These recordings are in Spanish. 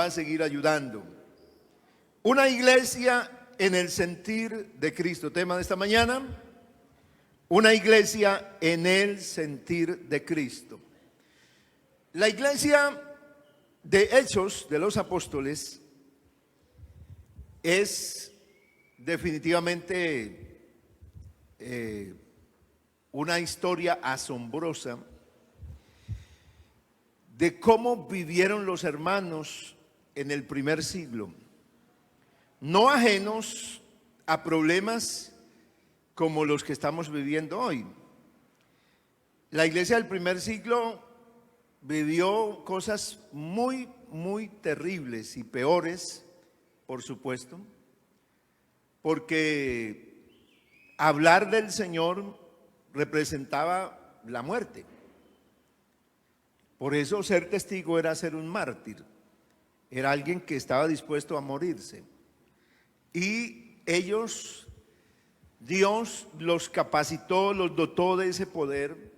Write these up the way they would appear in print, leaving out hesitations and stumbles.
a seguir ayudando. Una iglesia en el sentir de Cristo. Tema de esta mañana: una iglesia en el sentir de Cristo. La iglesia de Hechos de los Apóstoles es definitivamente una historia asombrosa de cómo vivieron los hermanos en el primer siglo, no ajenos a problemas como los que estamos viviendo hoy. La iglesia del primer siglo vivió cosas muy terribles y peores, por supuesto, porque hablar del Señor representaba la muerte. Por eso ser testigo era ser un mártir, era alguien que estaba dispuesto a morirse. Y ellos, Dios los capacitó, los dotó de ese poder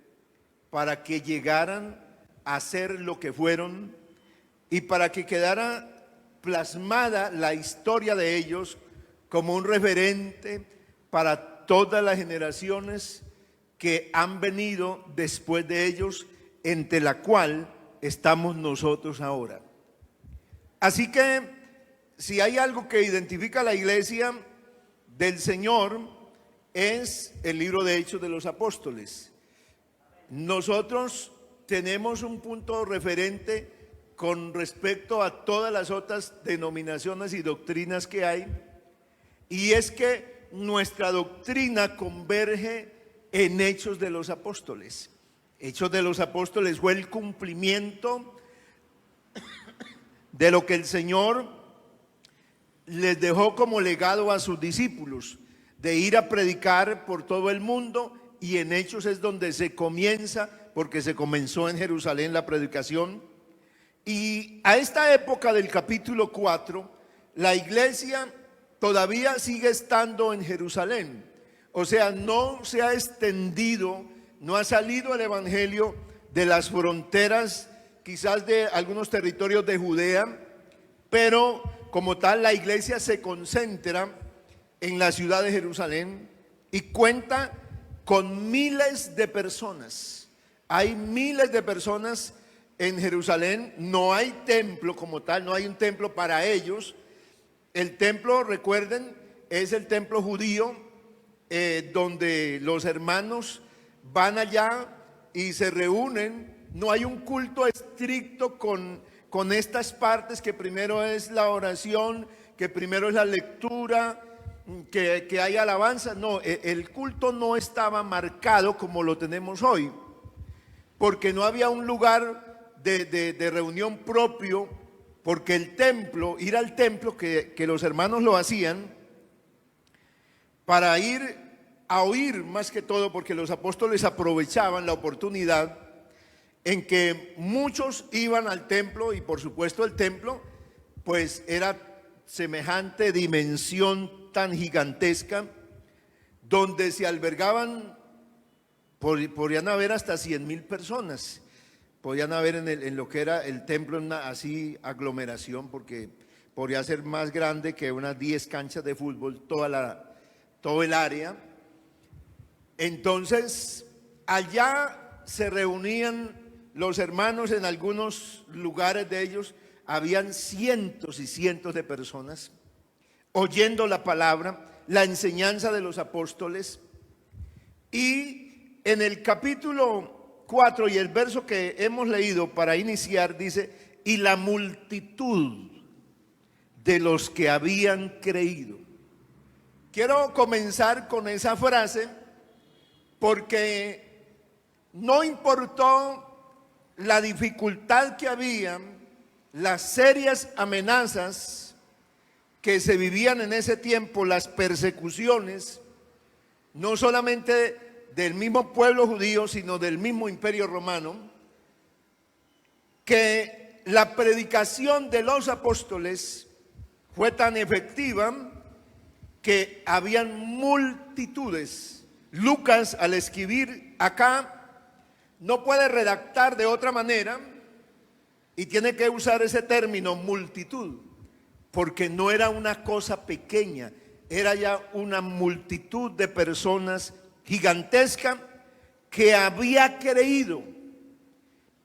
para que llegaran a ser lo que fueron y para que quedara plasmada la historia de ellos como un referente para todas las generaciones que han venido después de ellos, entre la cual estamos nosotros ahora. Así que si hay algo que identifica a la iglesia del Señor, es el libro de Hechos de los Apóstoles. Nosotros tenemos un punto referente con respecto a todas las otras denominaciones y doctrinas que hay, y es que nuestra doctrina converge en Hechos de los Apóstoles. Hechos de los Apóstoles fue el cumplimiento de lo que el Señor les dejó como legado a sus discípulos, de ir a predicar por todo el mundo, y en Hechos es donde se comienza, porque se comenzó en Jerusalén la predicación. Y a esta época del capítulo 4, la iglesia todavía sigue estando en Jerusalén. O sea, no se ha extendido, no ha salido el evangelio de las fronteras, quizás de algunos territorios de Judea, pero como tal la iglesia se concentra en la ciudad de Jerusalén y cuenta con miles de personas. Hay miles de personas en Jerusalén. No hay templo como tal, no hay un templo para ellos. El templo, recuerden, es el templo judío, donde los hermanos van allá y se reúnen. No hay un culto estricto con estas partes, que primero es la oración, que primero es la lectura, que hay alabanza. No, el culto no estaba marcado como lo tenemos hoy, porque no había un lugar de reunión propio, porque el templo, ir al templo, que los hermanos lo hacían para ir a oír más que todo, porque los apóstoles aprovechaban la oportunidad en que muchos iban al templo, y por supuesto el templo pues era semejante dimensión tan gigantesca, donde se albergaban, podrían haber hasta 100,000 personas, podían haber en lo que era el templo, en una así aglomeración, porque podría ser más grande que unas 10 canchas de fútbol, todo el área. Entonces allá se reunían los hermanos. En algunos lugares de ellos habían cientos y cientos de personas oyendo la palabra, la enseñanza de los apóstoles. Y en el capítulo 4 y el verso que hemos leído para iniciar dice: y la multitud de los que habían creído. Quiero comenzar con esa frase porque no importó la dificultad que había, las serias amenazas que se vivían en ese tiempo, las persecuciones, no solamente del mismo pueblo judío, sino del mismo imperio romano, que la predicación de los apóstoles fue tan efectiva que habían multitudes. Lucas, al escribir acá, no puede redactar de otra manera, Y tiene que usar ese término multitud, porque no era una cosa pequeña, era ya una multitud de personas gigantesca que había creído.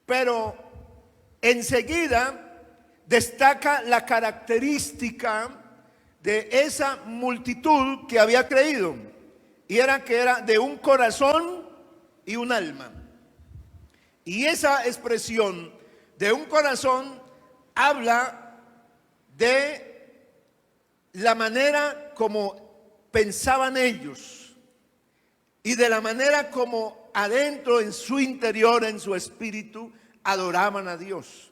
Pero enseguida destaca la característica de esa multitud que había creído, y era que era de un corazón y un alma. Y esa expresión de un corazón habla de la manera como pensaban ellos y de la manera como adentro, en su interior, en su espíritu, adoraban a Dios.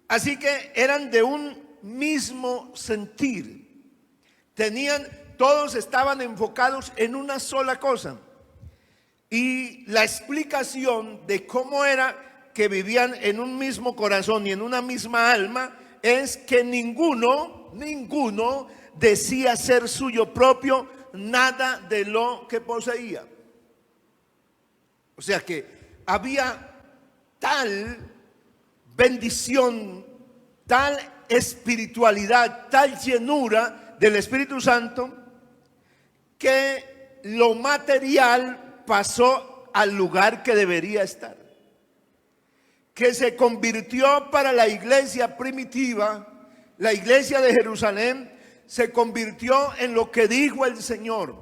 Así que eran de un mismo sentir. Todos estaban enfocados en una sola cosa. Y la explicación de cómo era que vivían en un mismo corazón y en una misma alma es que ninguno decía ser suyo propio nada de lo que poseía. O sea que había tal bendición, tal espiritualidad, tal llenura del Espíritu Santo, que lo material pasó al lugar que debería estar, que se convirtió para la iglesia primitiva, la iglesia de Jerusalén, se convirtió en lo que dijo el Señor: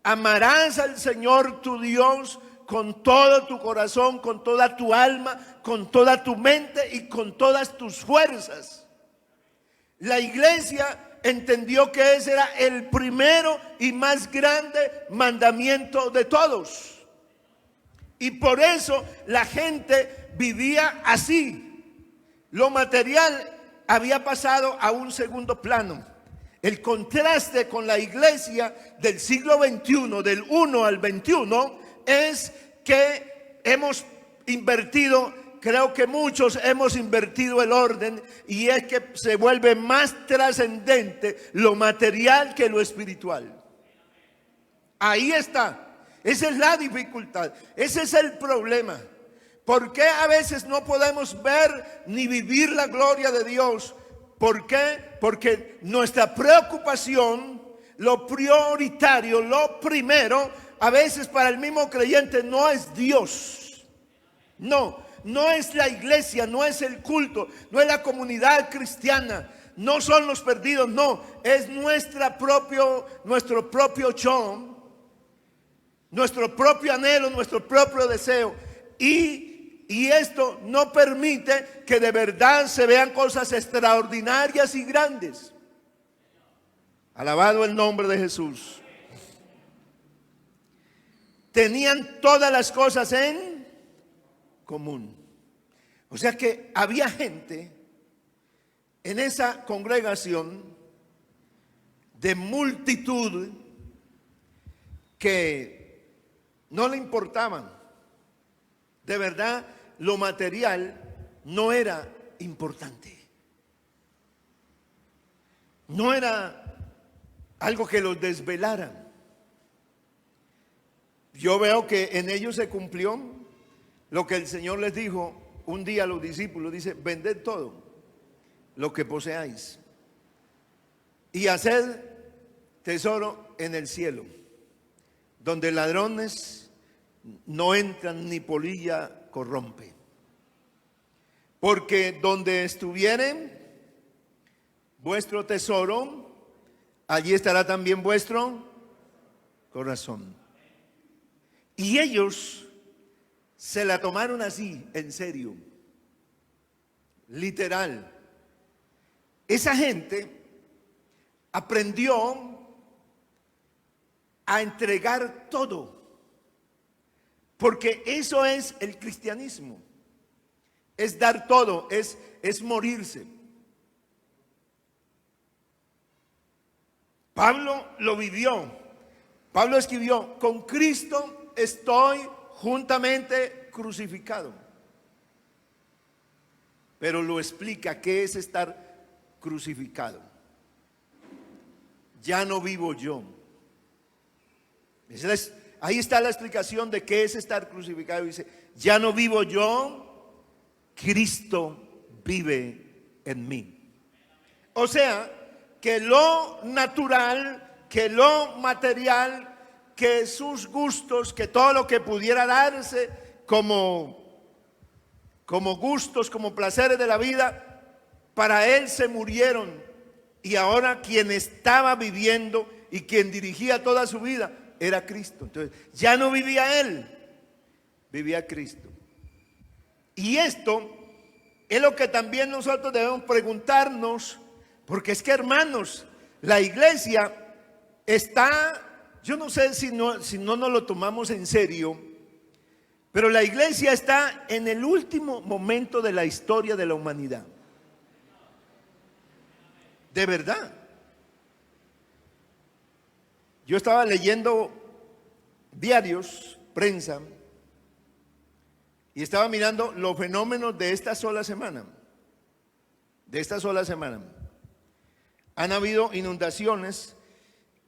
amarás al Señor tu Dios con todo tu corazón, con toda tu alma, con toda tu mente y con todas tus fuerzas. La iglesia entendió que ese era el primero y más grande mandamiento de todos. Y por eso la gente vivía así. Lo material había pasado a un segundo plano. El contraste con la iglesia del siglo XXI, del 1 al 21, es que hemos invertido, creo que muchos hemos invertido el orden, y es que se vuelve más trascendente lo material que lo espiritual. Ahí está. Esa es la dificultad. Ese es el problema. ¿Por qué a veces no podemos ver ni vivir la gloria de Dios? ¿Por qué? Porque nuestra preocupación, lo prioritario, lo primero, a veces para el mismo creyente no es Dios. No es la iglesia, no es el culto, no es la comunidad cristiana, no son los perdidos, no, es nuestro propio show, nuestro propio anhelo, nuestro propio deseo. Y esto no permite que de verdad se vean cosas extraordinarias y grandes. Alabado el nombre de Jesús. Tenían todas las cosas en común. O sea que había gente en esa congregación de multitud que no le importaban. De verdad, lo material no era importante. No era algo que los desvelara. Yo veo que en ellos se cumplió lo que el Señor les dijo un día a los discípulos. Dice: vended todo lo que poseáis y haced tesoro en el cielo, donde ladrones no entran ni polilla corrompe. Porque donde estuviere vuestro tesoro, allí estará también vuestro corazón. Y ellos se la tomaron así, en serio, literal. Esa gente aprendió a entregar todo, porque eso es el cristianismo. Es dar todo, es morirse. Pablo lo vivió. Pablo escribió: con Cristo estoy juntamente crucificado. Pero lo explica: ¿qué es estar crucificado? Ya no vivo yo. Ahí está la explicación de qué es estar crucificado. Dice: ya no vivo yo, Cristo vive en mí. O sea, que lo natural, que lo material, que sus gustos, que todo lo que pudiera darse como gustos, como placeres de la vida, para él se murieron. Y ahora quien estaba viviendo y quien dirigía toda su vida era Cristo. Entonces ya no vivía él, vivía Cristo. Y esto es lo que también nosotros debemos preguntarnos, porque es que, hermanos, la iglesia está, yo no sé si no nos lo tomamos en serio, pero la iglesia está en el último momento de la historia de la humanidad. De verdad. Yo estaba leyendo diarios, prensa, y estaba mirando los fenómenos de esta sola semana. De esta sola semana. Han habido inundaciones,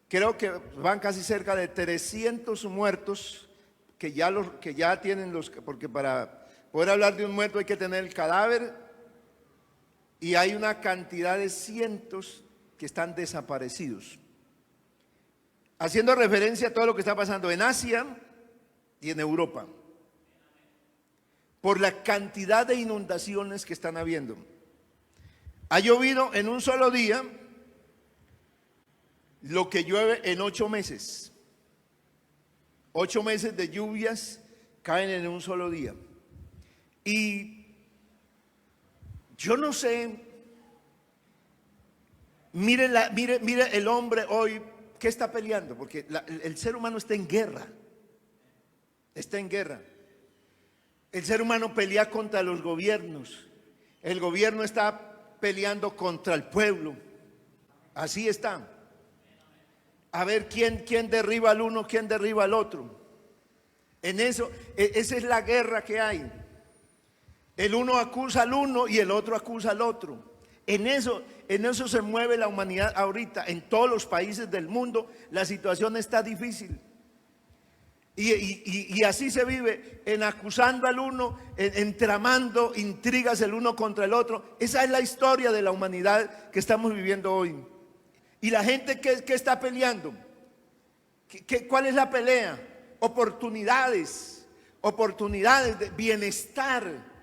creo que van casi cerca de 300 muertos que ya tienen porque para poder hablar de un muerto hay que tener el cadáver, y hay una cantidad de cientos que están desaparecidos. Haciendo referencia a todo lo que está pasando en Asia y en Europa, por la cantidad de inundaciones que están habiendo. Ha llovido en un solo día lo que llueve en 8 meses. 8 meses de lluvias caen en un solo día. Y yo no sé, mire el hombre hoy que está peleando, porque el ser humano está en guerra. Está en guerra. El ser humano pelea contra los gobiernos. El gobierno está peleando contra el pueblo. Así está. A ver quién derriba al uno, quién derriba al otro. En eso, esa es la guerra que hay. El uno acusa al uno y el otro acusa al otro. En eso se mueve la humanidad ahorita. En todos los países del mundo la situación está difícil. Y así se vive, en acusando al uno, en tramando intrigas el uno contra el otro. Esa es la historia de la humanidad que estamos viviendo hoy. Y la gente que está peleando, ¿cuál es la pelea? Oportunidades de bienestar.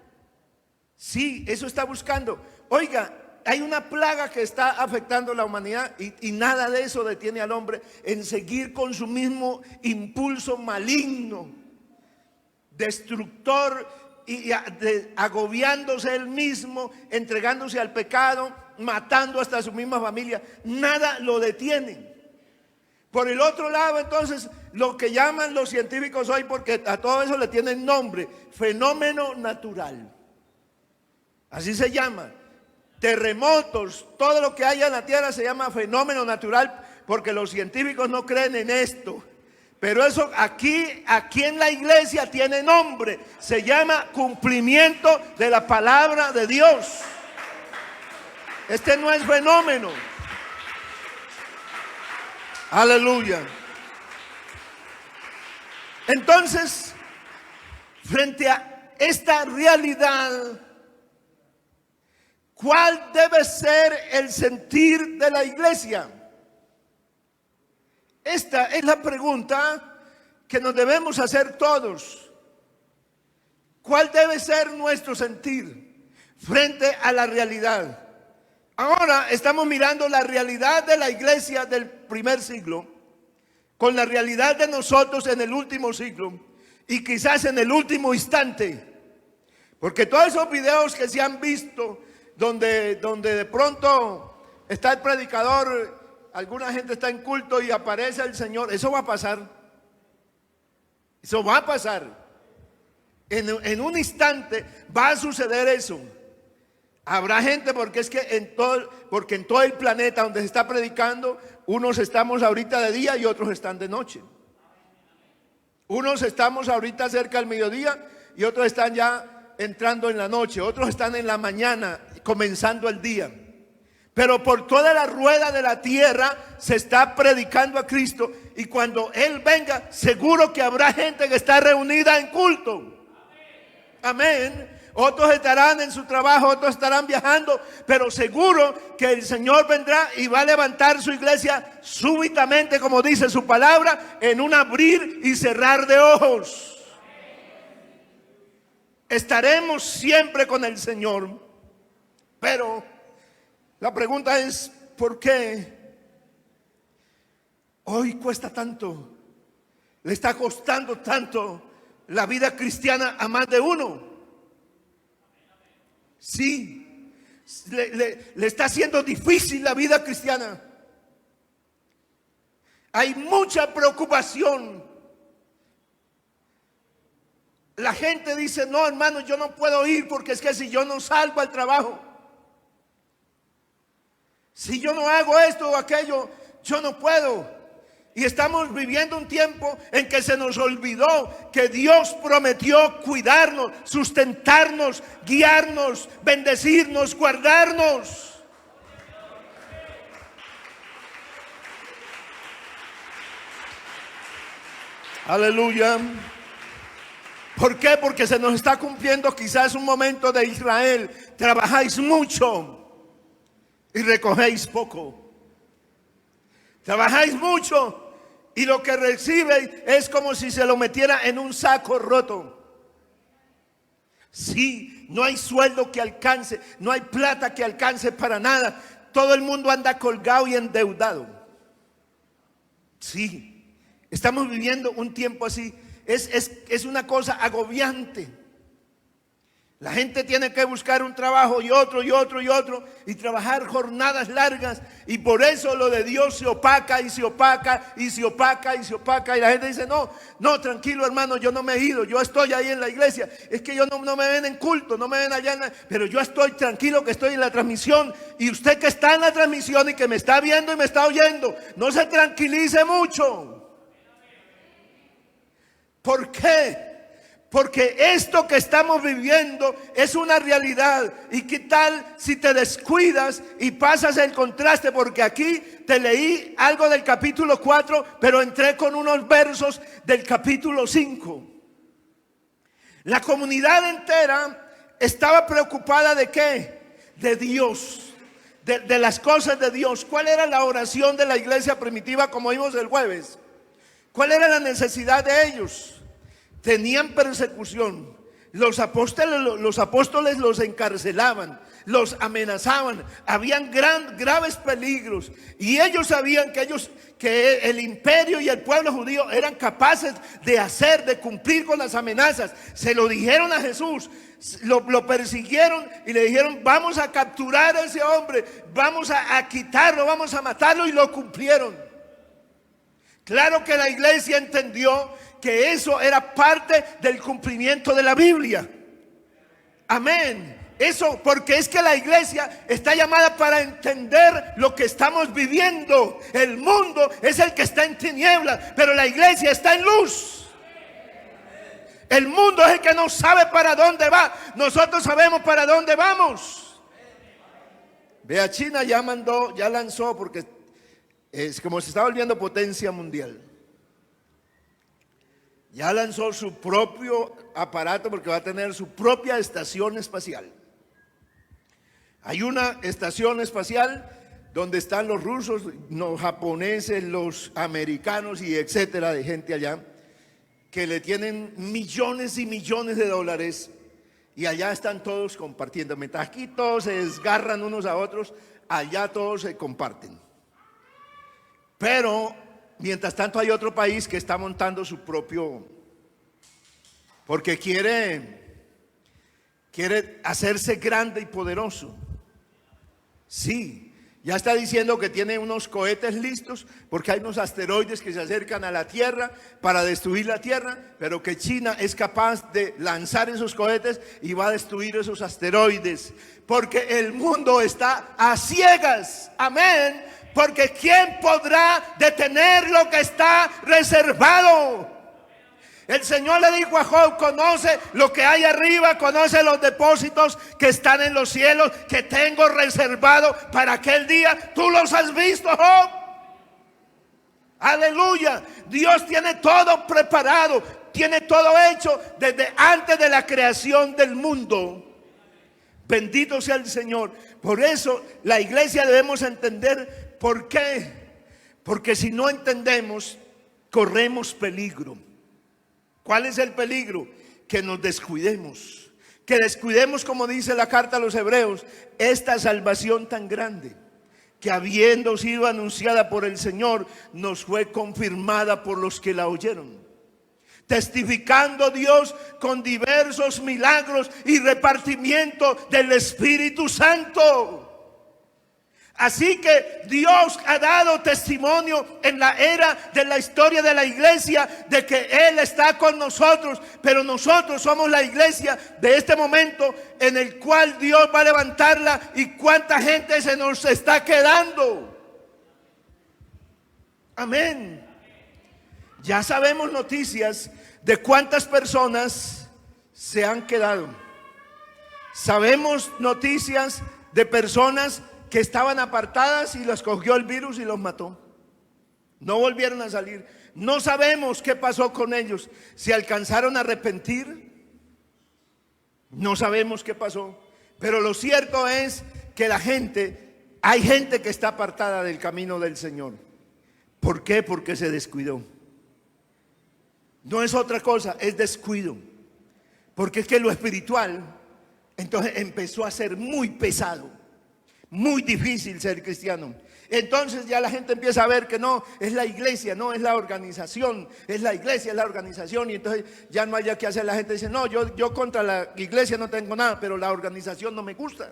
Sí, eso está buscando. Oiga, hay una plaga que está afectando la humanidad y nada de eso detiene al hombre en seguir con su mismo impulso maligno, destructor, y agobiándose él mismo, entregándose al pecado, matando hasta su misma familia. Nada lo detiene. Por el otro lado, entonces, lo que llaman los científicos hoy, porque a todo eso le tienen nombre, fenómeno natural. Así se llama. Terremotos, todo lo que haya en la tierra se llama fenómeno natural, porque los científicos no creen en esto. Pero eso aquí en la iglesia tiene nombre. Se llama cumplimiento de la palabra de Dios. Este no es fenómeno. Aleluya. Entonces, frente a esta realidad, ¿cuál debe ser el sentir de la iglesia? Esta es la pregunta que nos debemos hacer todos. ¿Cuál debe ser nuestro sentir frente a la realidad? Ahora estamos mirando la realidad de la iglesia del primer siglo con la realidad de nosotros en el último siglo y quizás en el último instante. Porque todos esos videos que se han visto donde de pronto está el predicador, alguna gente está en culto y aparece el Señor, eso va a pasar. Eso va a pasar. En un instante va a suceder eso. Habrá gente, porque es que en todo el planeta donde se está predicando, unos estamos ahorita de día y otros están de noche. Unos estamos ahorita cerca del mediodía y otros están ya entrando en la noche. Otros están en la mañana, comenzando el día. Pero por toda la rueda de la tierra se está predicando a Cristo, y cuando Él venga, seguro que habrá gente que está reunida en culto. Amén. otros estarán en su trabajo, otros estarán viajando, pero seguro que el Señor vendrá y va a levantar su iglesia súbitamente, como dice su palabra, en un abrir y cerrar de ojos. Estaremos siempre con el Señor, pero la pregunta es, ¿por qué hoy cuesta tanto? Le está costando tanto la vida cristiana a más de uno. Sí, le está haciendo difícil la vida cristiana. Hay mucha preocupación. La gente dice, no, hermano, yo no puedo ir porque es que si yo no salgo al trabajo, si yo no hago esto o aquello, yo no puedo. Y estamos viviendo un tiempo en que se nos olvidó que Dios prometió cuidarnos, sustentarnos, guiarnos, bendecirnos, guardarnos. Aleluya. ¿Por qué? Porque se nos está cumpliendo quizás un momento de Israel. Trabajáis mucho y recogéis poco. Trabajáis mucho y lo que recibéis es como si se lo metiera en un saco roto. Sí, no hay sueldo que alcance, no hay plata que alcance para nada. Todo el mundo anda colgado y endeudado. Sí, estamos viviendo un tiempo así. Es una cosa agobiante. La gente tiene que buscar un trabajo y otro y otro y otro y trabajar jornadas largas, y por eso lo de Dios se opaca y se opaca y se opaca y se opaca, y la gente dice, no, tranquilo hermano, yo no me he ido, yo estoy ahí en la iglesia, es que yo no me ven en culto, no me ven allá pero yo estoy tranquilo que estoy en la transmisión. Y usted que está en la transmisión y que me está viendo y me está oyendo, no se tranquilice mucho. ¿Por qué? Porque esto que estamos viviendo es una realidad. ¿Y qué tal si te descuidas y pasas el contraste? Porque aquí te leí algo del capítulo 4, pero entré con unos versos del capítulo 5. La comunidad entera estaba preocupada ¿de qué? De Dios, de las cosas de Dios. ¿Cuál era la oración de la iglesia primitiva, como vimos el jueves? ¿Cuál era la necesidad de ellos? Tenían persecución. Los apóstoles los encarcelaban, los amenazaban, habían graves peligros, y ellos sabían que el imperio y el pueblo judío eran capaces de cumplir con las amenazas. Se lo dijeron a Jesús, lo persiguieron y le dijeron, vamos a capturar a ese hombre, vamos a quitarlo, vamos a matarlo, y lo cumplieron. Claro que la iglesia entendió que eso era parte del cumplimiento de la Biblia. Amén. Eso porque es que la iglesia está llamada para entender lo que estamos viviendo. El mundo es el que está en tinieblas, pero la iglesia está en luz. El mundo es el que no sabe para dónde va. Nosotros sabemos para dónde vamos. Vea, China ya lanzó, porque es como se está volviendo potencia mundial. Ya lanzó su propio aparato, porque va a tener su propia estación espacial. Hay una estación espacial donde están los rusos, los japoneses, los americanos y etcétera, de gente allá, que le tienen millones y millones de dólares, y allá están todos compartiendo. Mientras aquí todos se desgarran unos a otros, allá todos se comparten. Pero mientras tanto hay otro país que está montando su propio, porque quiere hacerse grande y poderoso. Sí, ya está diciendo que tiene unos cohetes listos, porque hay unos asteroides que se acercan a la Tierra para destruir la Tierra, pero que China es capaz de lanzar esos cohetes y va a destruir esos asteroides, porque el mundo está a ciegas. Amén. Porque ¿quién podrá detener lo que está reservado? El Señor le dijo a Job, conoce lo que hay arriba, conoce los depósitos que están en los cielos, que tengo reservado para aquel día. ¿Tú los has visto, Job? Aleluya. Dios tiene todo preparado. tiene todo hecho desde antes de la creación del mundo. Bendito sea el Señor. Por eso la iglesia debemos entender por qué. Porque si no entendemos, corremos peligro. ¿Cuál es el peligro? Que nos descuidemos. Que descuidemos, como dice la carta a los Hebreos, esta salvación tan grande, que habiendo sido anunciada por el Señor, nos fue confirmada por los que la oyeron, testificando Dios con diversos milagros y repartimiento del Espíritu Santo. Así que Dios ha dado testimonio en la era de la historia de la iglesia de que Él está con nosotros, pero nosotros somos la iglesia de este momento en el cual Dios va a levantarla. Y cuánta gente se nos está quedando. Amén. Ya sabemos noticias de cuántas personas se han quedado. Sabemos noticias de personas que estaban apartadas y las cogió el virus y los mató. No volvieron a salir. No sabemos qué pasó con ellos. ¿Se alcanzaron a arrepentir? No sabemos qué pasó. Pero lo cierto es que hay gente que está apartada del camino del Señor. ¿Por qué? Porque se descuidó. No es otra cosa, es descuido. Porque es que lo espiritual entonces empezó a ser muy pesado. Muy difícil ser cristiano. Entonces ya la gente empieza a ver que no, es la iglesia, no es la organización, es la iglesia, es la organización. Y entonces ya no haya que hacer. La gente dice, no, yo contra la iglesia no tengo nada, pero la organización no me gusta.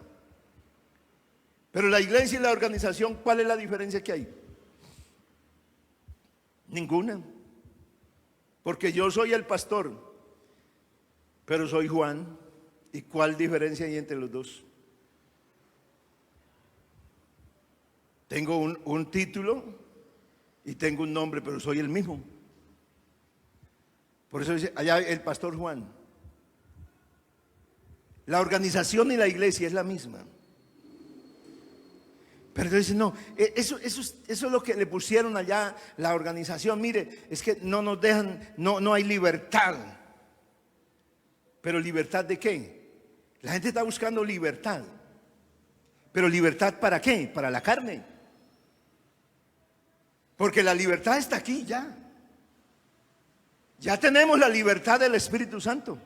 Pero la iglesia y la organización, ¿cuál es la diferencia que hay? Ninguna. Porque yo soy el pastor, pero soy Juan. ¿Y cuál diferencia hay entre los dos? Tengo un título y tengo un nombre, pero soy el mismo. Por eso dice allá el pastor Juan. La organización y la iglesia es la misma. Pero entonces no, eso es lo que le pusieron allá, la organización. Mire, es que no nos dejan, no hay libertad. ¿Pero libertad de qué? La gente está buscando libertad. ¿Pero libertad para qué? Para la carne. Porque la libertad está aquí ya. Ya tenemos la libertad del Espíritu Santo.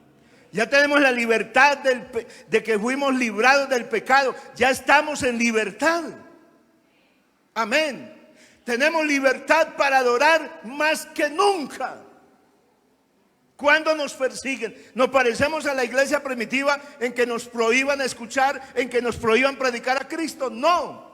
Ya tenemos la libertad de que fuimos librados del pecado. Ya estamos en libertad. Amén. Tenemos libertad para adorar más que nunca. Cuando nos persiguen, nos parecemos a la iglesia primitiva en que nos prohíban escuchar, en que nos prohíban predicar a Cristo. No.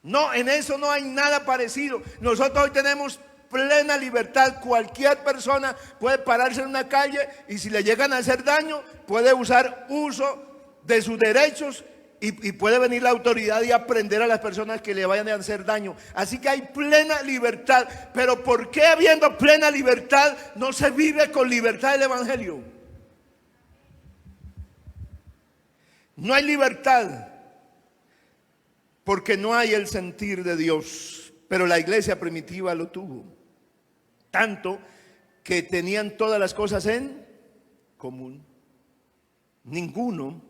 No, en eso no hay nada parecido. Nosotros hoy tenemos plena libertad. Cualquier persona puede pararse en una calle y si le llegan a hacer daño, puede usar uso de sus derechos y puede venir la autoridad y aprender a las personas que le vayan a hacer daño. Así que hay plena libertad. Pero ¿por qué habiendo plena libertad no se vive con libertad el evangelio? No hay libertad porque no hay el sentir de Dios. Pero la iglesia primitiva lo tuvo. Tanto que tenían todas las cosas en común. Ninguno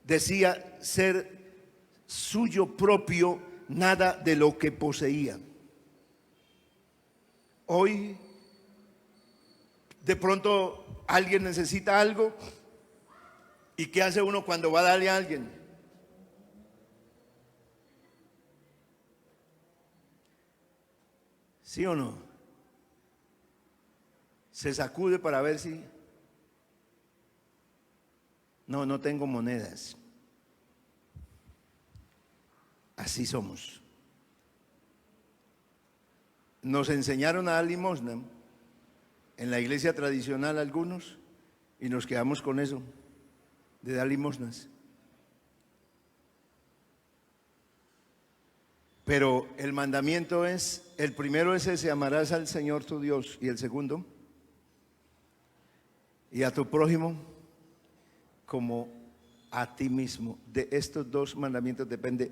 decía ser suyo propio nada de lo que poseía. Hoy de pronto alguien necesita algo. ¿Y qué hace uno cuando va a darle a alguien? ¿Sí o no? Se sacude para ver si... No tengo monedas. Así somos. Nos enseñaron a dar limosna en la iglesia tradicional algunos y nos quedamos con eso, de dar limosnas. Pero el mandamiento es, el primero es ese: amarás al Señor tu Dios. Y el segundo, y a tu prójimo como a ti mismo. De estos dos mandamientos depende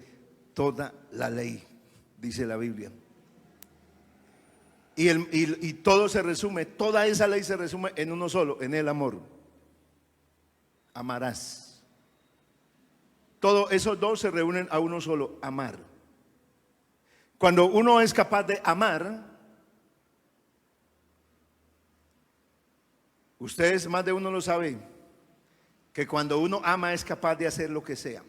toda la ley, dice la Biblia. Y todo se resume, toda esa ley se resume en uno solo, en el amor. Amarás. Todos esos dos se reúnen a uno solo, amar. Cuando uno es capaz de amar, ustedes más de uno lo saben, que cuando uno ama es capaz de hacer lo que sea.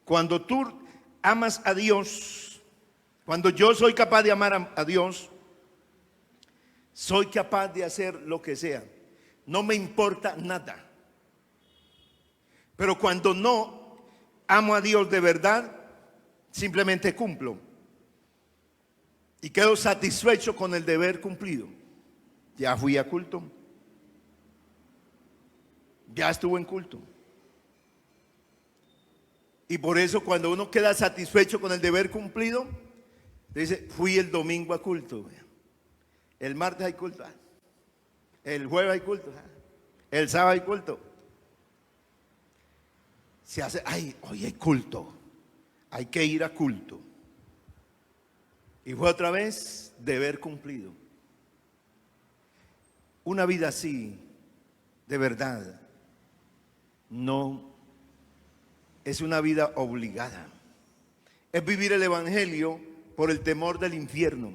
Cuando tú amas a Dios, cuando yo soy capaz de amar a Dios, soy capaz de hacer lo que sea. No me importa nada. Pero cuando no amo a Dios de verdad, simplemente cumplo. Y quedo satisfecho con el deber cumplido. Ya fui a culto. Ya estuve en culto. Y por eso cuando uno queda satisfecho con el deber cumplido, dice, fui el domingo a culto. El martes hay culto. El jueves hay culto. El sábado hay culto. Se hace, ay, hoy hay culto. Hay que ir a culto. Y fue otra vez deber cumplido. Una vida así, de verdad, no es una vida obligada. Es vivir el evangelio por el temor del infierno.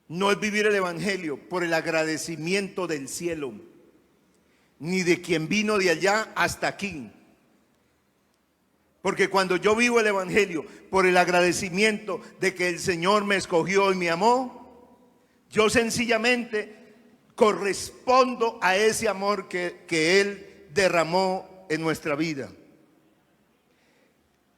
No es vivir el evangelio por el agradecimiento del cielo, ni de quien vino de allá hasta aquí. Porque cuando yo vivo el evangelio por el agradecimiento de que el Señor me escogió y me amó, yo sencillamente correspondo a ese amor que Él derramó en nuestra vida.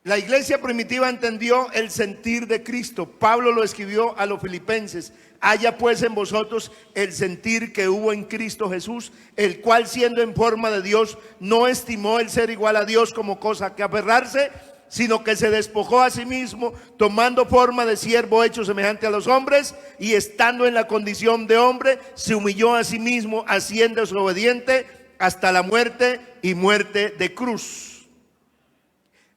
La iglesia primitiva entendió el sentir de Cristo. Pablo lo escribió a los filipenses. Haya pues en vosotros el sentir que hubo en Cristo Jesús, el cual siendo en forma de Dios, no estimó el ser igual a Dios como cosa que aferrarse, sino que se despojó a sí mismo, tomando forma de siervo hecho semejante a los hombres, y estando en la condición de hombre, se humilló a sí mismo, haciéndose obediente hasta la muerte y muerte de cruz.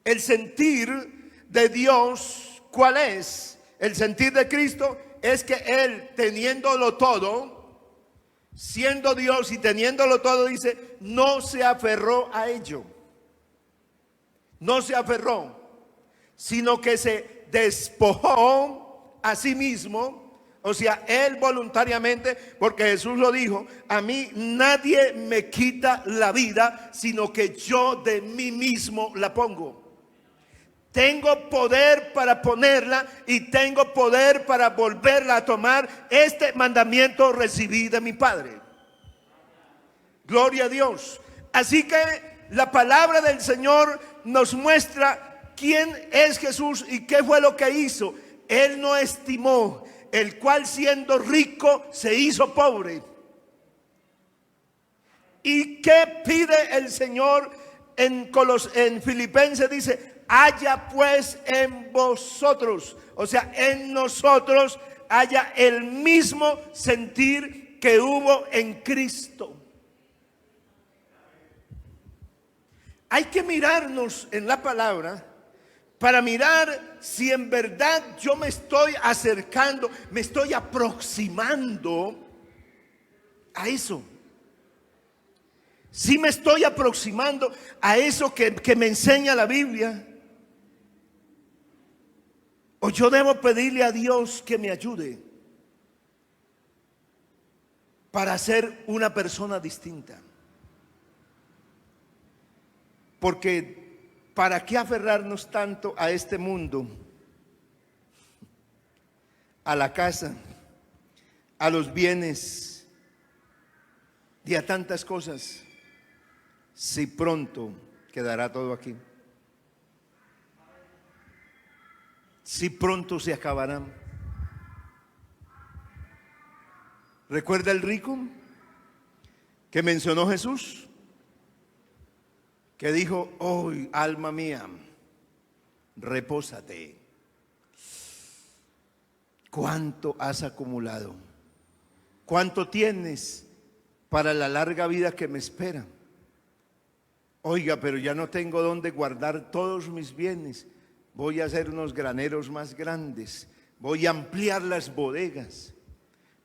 El sentir de Dios, ¿cuál es? El sentir de Cristo es que Él, teniéndolo todo, siendo Dios y teniéndolo todo, dice, no se aferró a ello. No se aferró, sino que se despojó a sí mismo. O sea, Él voluntariamente, porque Jesús lo dijo, a mí nadie me quita la vida, sino que yo de mí mismo la pongo. Tengo poder para ponerla y tengo poder para volverla a tomar. Este mandamiento recibí de mi Padre. Gloria a Dios. Así que la palabra del Señor nos muestra quién es Jesús y qué fue lo que hizo. Él no estimó, el cual siendo rico se hizo pobre. ¿Y qué pide el Señor en Filipenses? Dice, haya pues en vosotros, o sea, en nosotros haya el mismo sentir que hubo en Cristo. Hay que mirarnos en la palabra para mirar si en verdad yo me estoy acercando, me estoy aproximando a eso. Si me estoy aproximando a eso que me enseña la Biblia. O yo debo pedirle a Dios que me ayude para ser una persona distinta. Porque ¿para qué aferrarnos tanto a este mundo? A la casa, a los bienes y a tantas cosas, si pronto quedará todo aquí. Si pronto se acabarán. ¿Recuerda el rico que mencionó Jesús? Que dijo, oh, alma mía, repósate. ¿Cuánto has acumulado? ¿Cuánto tienes para la larga vida que me espera? Oiga, pero ya no tengo dónde guardar todos mis bienes. voy a hacer unos graneros más grandes, voy a ampliar las bodegas,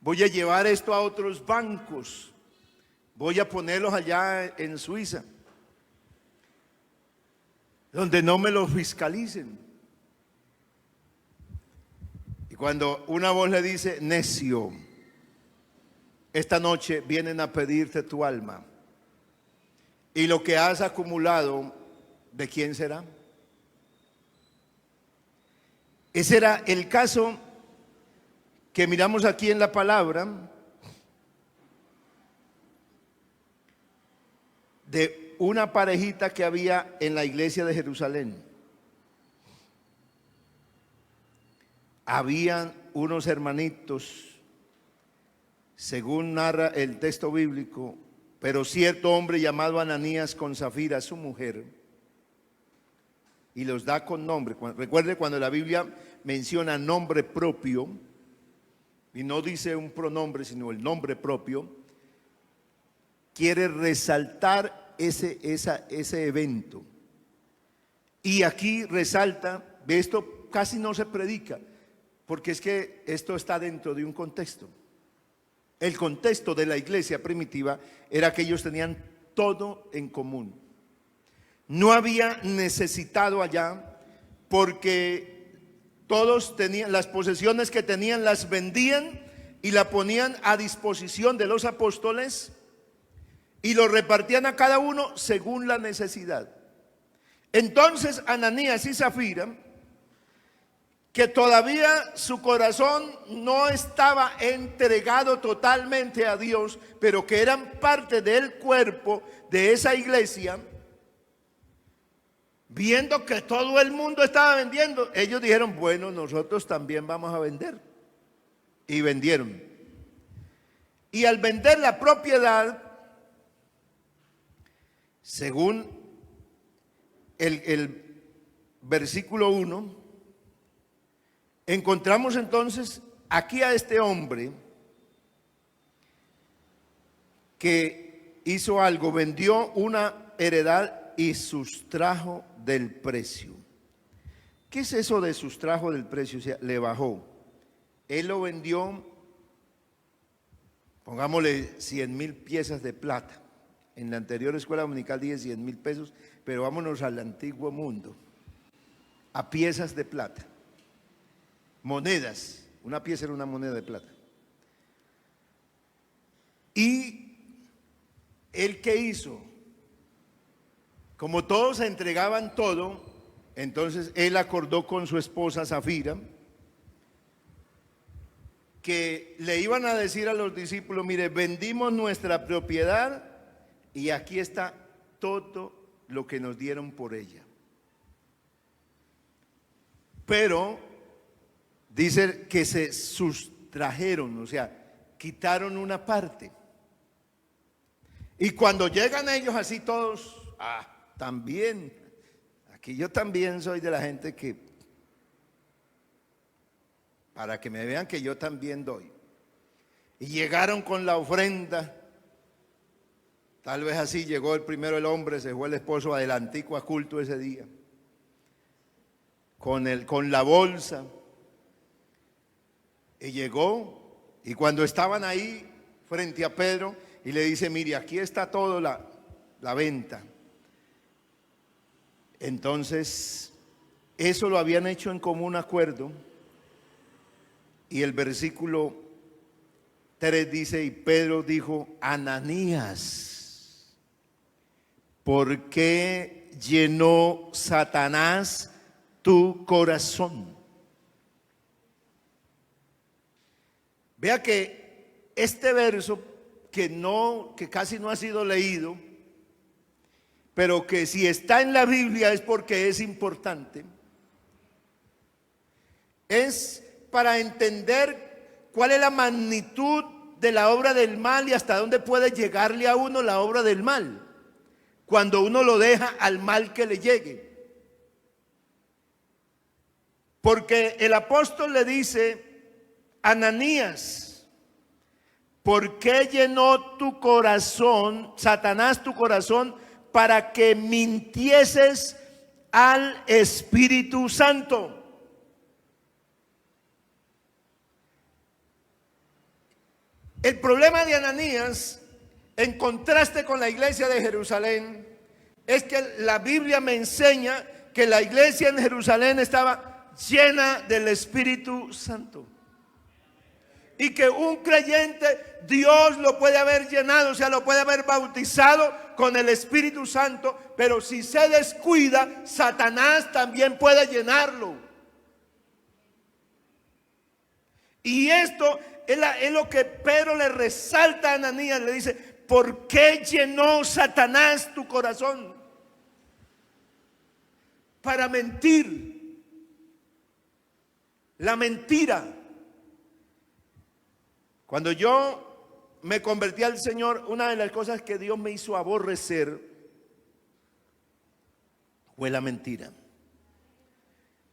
voy a llevar esto a otros bancos, voy a ponerlos allá en Suiza, donde no me lo fiscalicen. Y cuando una voz le dice: necio, esta noche vienen a pedirte tu alma, y lo que has acumulado, ¿de quién será? Ese era el caso que miramos aquí en la palabra de una parejita que había en la iglesia de Jerusalén. Habían unos hermanitos, según narra el texto bíblico, pero cierto hombre llamado Ananías con Zafira, su mujer, y los da con nombre. Recuerde, cuando la Biblia menciona nombre propio, y no dice un pronombre, sino el nombre propio, quiere resaltar ese evento. Y aquí resalta, esto casi no se predica, porque es que esto está dentro de un contexto. El contexto de la iglesia primitiva era que ellos tenían todo en común. No había necesitado allá, porque todos tenían las posesiones que tenían, las vendían y la ponían a disposición de los apóstoles y lo repartían a cada uno según la necesidad. Entonces Ananías y Zafira, que todavía su corazón no estaba entregado totalmente a Dios, pero que eran parte del cuerpo de esa iglesia, viendo que todo el mundo estaba vendiendo, ellos dijeron: bueno, nosotros también vamos a vender. Y vendieron. Y al vender la propiedad, según el versículo 1, encontramos entonces aquí a este hombre que hizo algo, vendió una heredad y sustrajo del precio. ¿Qué es eso de sustrajo del precio? O sea, le bajó. Él lo vendió, pongámosle 100,000 piezas de plata. En la anterior escuela dominical dije 100,000 pesos, pero vámonos al antiguo mundo, a piezas de plata. Monedas, una pieza era una moneda de plata. ¿Y él qué hizo? Como todos se entregaban todo, entonces él acordó con su esposa Zafira que le iban a decir a los discípulos: mire, vendimos nuestra propiedad y aquí está todo lo que nos dieron por ella. Pero dice que se sustrajeron, o sea, quitaron una parte. Y cuando llegan ellos así todos, también, aquí yo también soy de la gente que, para que me vean que yo también doy. Y llegaron con la ofrenda. Tal vez así llegó primero el hombre, se fue el esposo adelantico a culto ese día, con la bolsa. Y llegó, y cuando estaban ahí frente a Pedro, y le dice: mire, aquí está todo la venta. Entonces, eso lo habían hecho en común acuerdo. Y el versículo 3 dice: y Pedro dijo: Ananías, ¿por qué llenó Satanás tu corazón? Vea que este verso que casi no ha sido leído, pero que si está en la Biblia es porque es importante, es para entender cuál es la magnitud de la obra del mal y hasta dónde puede llegarle a uno la obra del mal cuando uno lo deja al mal que le llegue. Porque el apóstol le dice: Ananías, ¿por qué llenó tu corazón, Satanás, tu corazón, para que mintieses al Espíritu Santo. El problema de Ananías, en contraste con la iglesia de Jerusalén, es que la Biblia me enseña que la iglesia en Jerusalén estaba llena del Espíritu Santo. Y que un creyente, Dios lo puede haber llenado, o sea, lo puede haber bautizado con el Espíritu Santo, pero si se descuida, Satanás también puede llenarlo. Y esto es lo que Pedro le resalta a Ananías, le dice: ¿por qué llenó Satanás tu corazón? Para mentir. La mentira. Cuando yo me convertí al Señor, una de las cosas que Dios me hizo aborrecer fue la mentira.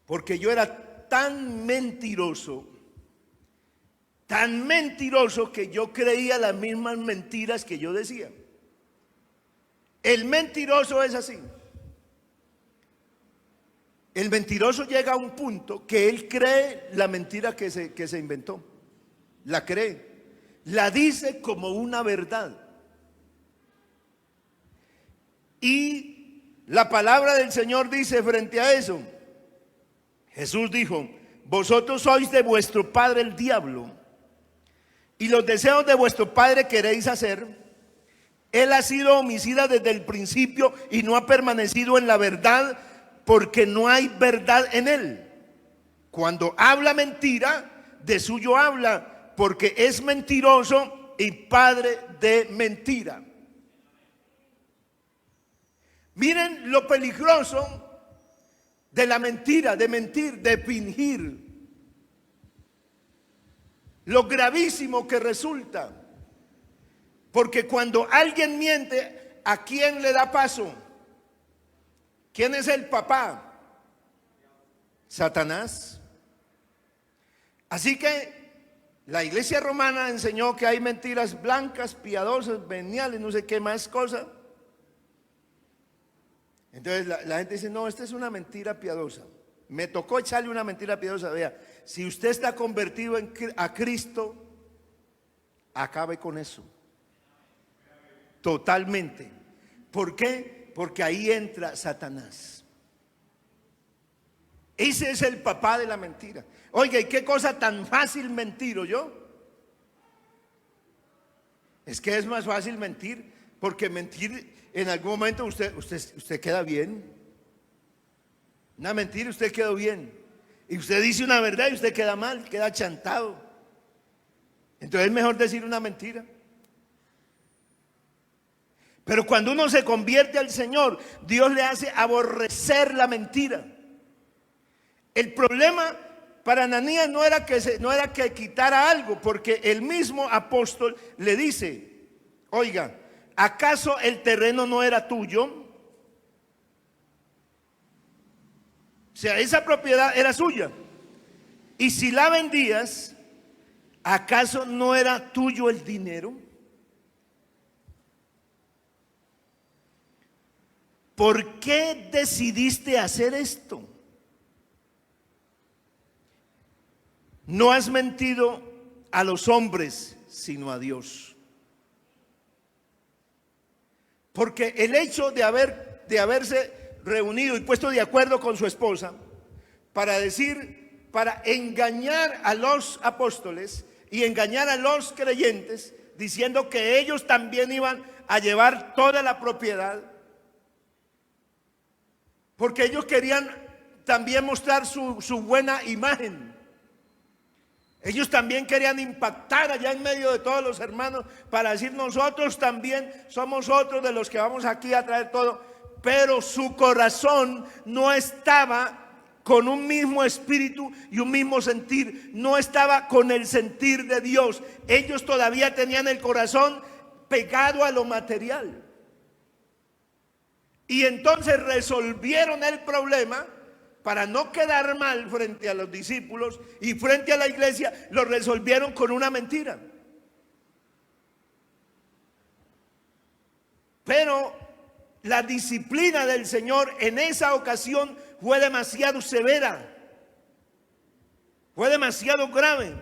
Porque yo era tan mentiroso que yo creía las mismas mentiras que yo decía. El mentiroso es así. El mentiroso llega a un punto que él cree la mentira que se inventó. La cree. La dice como una verdad. Y la palabra del Señor dice frente a eso. Jesús dijo: vosotros sois de vuestro padre el diablo, y los deseos de vuestro padre queréis hacer. Él ha sido homicida desde el principio y no ha permanecido en la verdad, porque no hay verdad en él. Cuando habla mentira, de suyo habla, porque es mentiroso y padre de mentira. Miren lo peligroso de la mentira, de mentir, de fingir. Lo gravísimo que resulta. Porque cuando alguien miente, ¿a quién le da paso? ¿Quién es el papá? Satanás. Así que la iglesia romana enseñó que hay mentiras blancas, piadosas, veniales, no sé qué más cosas. Entonces la gente dice: no, esta es una mentira piadosa. Me tocó echarle una mentira piadosa. Vea, si usted está convertido a Cristo, acabe con eso. Totalmente. ¿Por qué? Porque ahí entra Satanás. Ese es el papá de la mentira. Oiga, ¿y qué cosa tan fácil mentir, yo? Es que es más fácil mentir, porque mentir en algún momento usted queda bien. Una mentira, usted quedó bien. Y usted dice una verdad y usted queda mal, queda chantado. Entonces es mejor decir una mentira. Pero cuando uno se convierte al Señor, Dios le hace aborrecer la mentira. El problema para Ananías no era que quitara algo, porque el mismo apóstol le dice: oiga, ¿acaso el terreno no era tuyo? O sea, esa propiedad era suya. Y si la vendías, ¿acaso no era tuyo el dinero? ¿Por qué decidiste hacer esto? No has mentido a los hombres, sino a Dios. Porque el hecho de haberse reunido y puesto de acuerdo con su esposa para engañar a los apóstoles y engañar a los creyentes, diciendo que ellos también iban a llevar toda la propiedad, porque ellos querían también mostrar su buena imagen. Ellos también querían impactar allá en medio de todos los hermanos para decir: nosotros también somos otros de los que vamos aquí a traer todo. Pero su corazón no estaba con un mismo espíritu y un mismo sentir. No estaba con el sentir de Dios. Ellos todavía tenían el corazón pegado a lo material. Y entonces resolvieron el problema. Para no quedar mal frente a los discípulos y frente a la iglesia, lo resolvieron con una mentira. Pero la disciplina del Señor en esa ocasión fue demasiado severa, fue demasiado grave.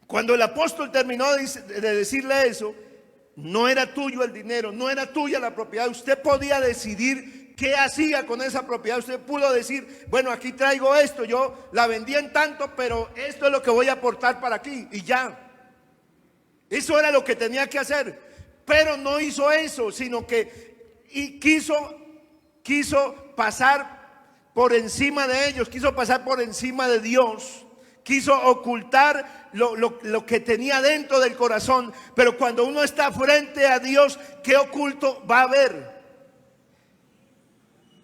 Cuando el apóstol terminó de decirle eso, no era tuyo el dinero, no era tuya la propiedad. Usted podía decidir qué hacía con esa propiedad. Usted pudo decir, bueno, aquí traigo esto, yo la vendí en tanto, pero esto es lo que voy a aportar para aquí, y ya. Eso era lo que tenía que hacer. Pero no hizo eso, sino que quiso pasar por encima de ellos, quiso pasar por encima de Dios, quiso ocultar lo que tenía dentro del corazón. Pero cuando uno está frente a Dios, ¿qué oculto va a haber?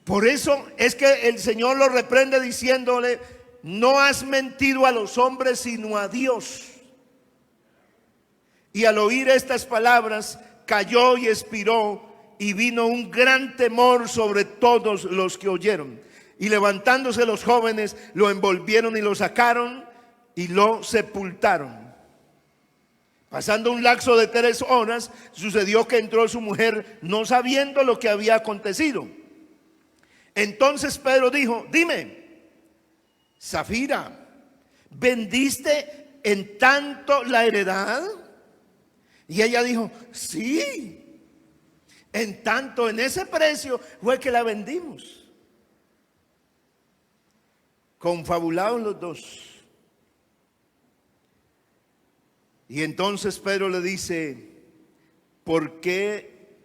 Por eso es que el Señor lo reprende diciéndole: no has mentido a los hombres sino a Dios. Y al oír estas palabras, cayó y expiró, y vino un gran temor sobre todos los que oyeron. Y levantándose los jóvenes, lo envolvieron y lo sacaron y lo sepultaron. Pasando un lapso de 3 horas, sucedió que entró su mujer, no sabiendo lo que había acontecido. Entonces Pedro dijo: dime, Safira, ¿vendiste en tanto la heredad? Y ella dijo: sí, en tanto, en ese precio fue que la vendimos. Confabulados los dos. Y entonces Pedro le dice: ¿por qué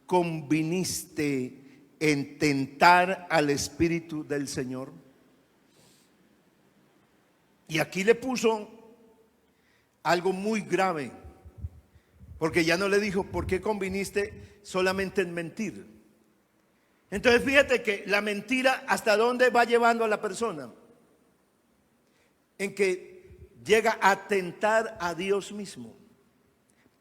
conviniste en tentar al Espíritu del Señor? Y aquí le puso algo muy grave, porque ya no le dijo: ¿por qué conviniste solamente en mentir? Entonces fíjate que la mentira, ¿hasta dónde va llevando a la persona? En que llega a tentar a Dios mismo.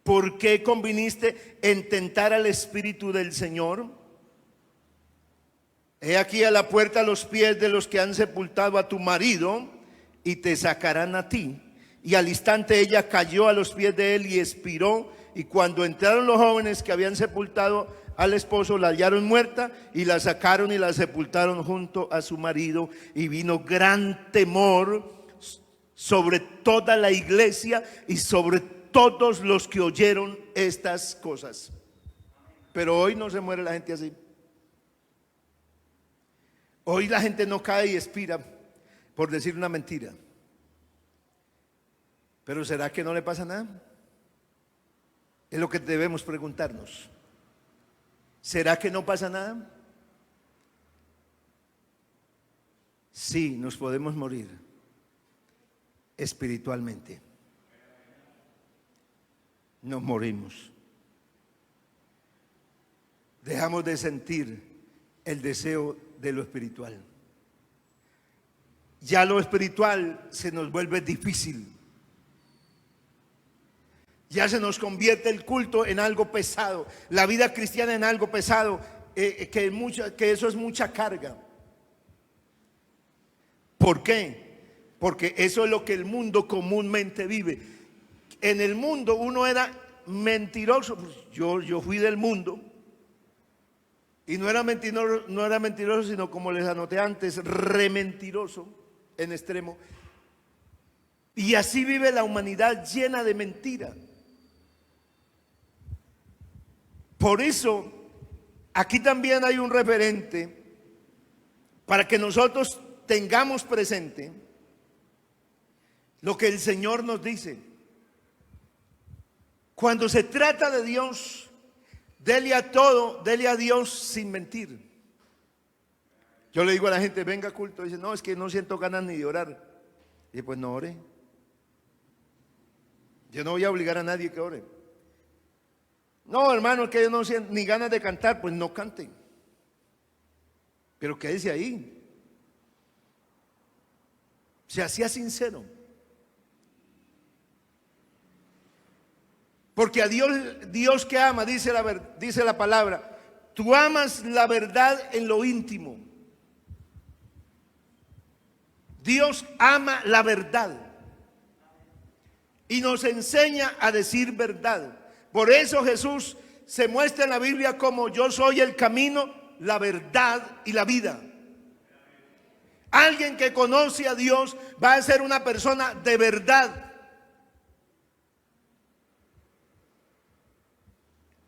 ¿Por qué conviniste en tentar al Espíritu del Señor? He aquí a la puerta los pies de los que han sepultado a tu marido, y te sacarán a ti. Y al instante ella cayó a los pies de él y expiró. Y cuando entraron los jóvenes que habían sepultado al esposo, la hallaron muerta, y la sacaron y la sepultaron junto a su marido. Y vino gran temor sobre toda la iglesia y sobre todos los que oyeron estas cosas. Pero hoy no se muere la gente así. Hoy la gente no cae y expira por decir una mentira. Pero ¿será que no le pasa nada? Es lo que debemos preguntarnos. ¿Será que no pasa nada? Sí, nos podemos morir espiritualmente. Nos morimos. Dejamos de sentir el deseo de lo espiritual. Ya lo espiritual se nos vuelve difícil. Ya se nos convierte el culto en algo pesado, la vida cristiana en algo pesado, que eso es mucha carga. ¿Por qué? Porque eso es lo que el mundo comúnmente vive. En el mundo uno era mentiroso. Yo fui del mundo. Y no era mentiroso, sino, como les anoté antes, rementiroso en extremo. Y así vive la humanidad, llena de mentira. Por eso, aquí también hay un referente para que nosotros tengamos presente lo que el Señor nos dice. Cuando se trata de Dios, dele a Dios sin mentir. Yo le digo a la gente: venga a culto. Dice: no, es que no siento ganas ni de orar. Y pues no ore. Yo no voy a obligar a nadie que ore. No, hermano, que yo no siento ni ganas de cantar. Pues no cante. Pero quédese ahí. Sea sincero. Porque a Dios que ama, dice la palabra, tú amas la verdad en lo íntimo. Dios ama la verdad y nos enseña a decir verdad. Por eso Jesús se muestra en la Biblia como yo soy el camino, la verdad y la vida. Alguien que conoce a Dios va a ser una persona de verdad.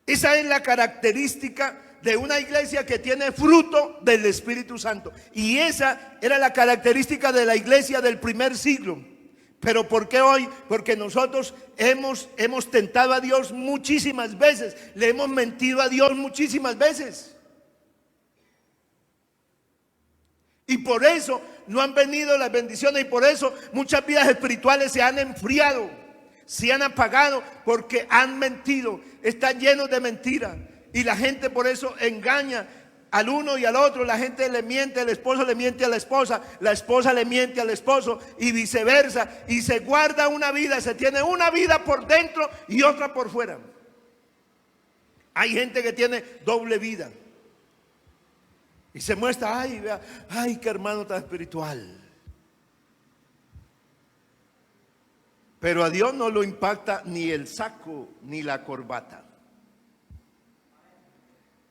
Esa es la característica de una iglesia que tiene fruto del Espíritu Santo. Y esa era la característica de la iglesia del primer siglo. Pero ¿por qué hoy? Porque nosotros hemos tentado a Dios muchísimas veces. Le hemos mentido a Dios muchísimas veces. Y por eso no han venido las bendiciones. Y por eso muchas vidas espirituales se han enfriado, se han apagado, porque han mentido. Están llenos de mentiras. Y la gente por eso engaña al uno y al otro. La gente le miente, el esposo le miente a la esposa le miente al esposo, y viceversa. Y se guarda una vida, se tiene una vida por dentro y otra por fuera. Hay gente que tiene doble vida y se muestra, ay, vea, ay, qué hermano tan espiritual. Pero a Dios no lo impacta ni el saco ni la corbata.